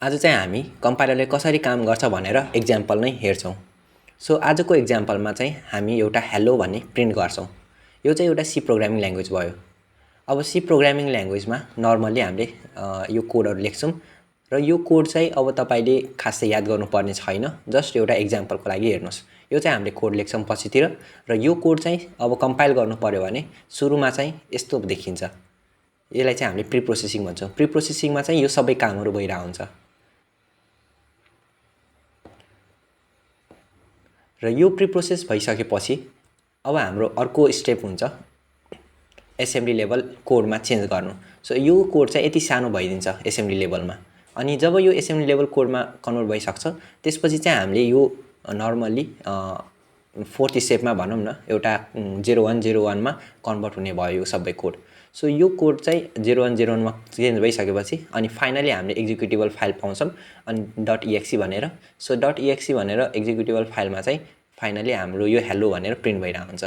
आज चाहिँ हामी कम्पाइलरले कसरी काम गर्छ भनेर एक्जाम्पल नै हेर्छौं। सो आजको एक्जाम्पलमा चाहिँ हामी एउटा हेलो भन्ने प्रिन्ट गर्छौं। यो चाहिँ एउटा सी प्रोग्रामिङ ल्याङ्ग्वेज भयो। अब सी प्रोग्रामिङ ल्याङ्ग्वेजमा नर्मली हामीले यो कोडहरु लेख्छौं र यो कोड चाहिँ अब तपाईले खासै याद गर्नुपर्ने छैन, जस्ट एउटा एक्जाम्पलको लागि हेर्नुस्। यो चाहिँ हामीले कोड लेख्छौं पछितिर र यो कोड चाहिँ अब कम्पाइल गर्नु पर्यो भने सुरुमा चाहिँ यस्तो देखिन्छ। यसलाई चाहिँ हामीले प्री प्रोसेसिङ भन्छौं। प्री प्रोसेसिङमा चाहिँ यो सबै कामहरु भइरा हुन्छ। र यो प्री प्रोसेस भइसकेपछि अब हाम्रो अर्को स्टेप हुन्छ एसेम्बली लेभल कोडमा चेन्ज गर्नु। सो यो कोड चाहिँ यति सानो भइदिन्छ एसेम्बली लेभलमा। अनि जब यो एसेम्बली लेभल कोडमा कन्भर्ट भइसक्छ त्यसपछि चाहिँ हामीले यो नर्मली फोर्थ स्टेपमा भनौं न एउटा 0101 मा कन्भर्ट हुने भयो यो सबै कोड। सो यो कोड चाहिँ 0101 मा चेन्ज भइसकेपछि अनि फाइनली हामीले एक्जिक्युटेबल फाइल पाउँछौं अनि .exe भनेर। सो .exe भनेर एक्जिक्युटेबल फाइलमा चाहिँ फाइनली हाम्रो यो हेलो भनेर प्रिन्ट भइरा हुन्छ।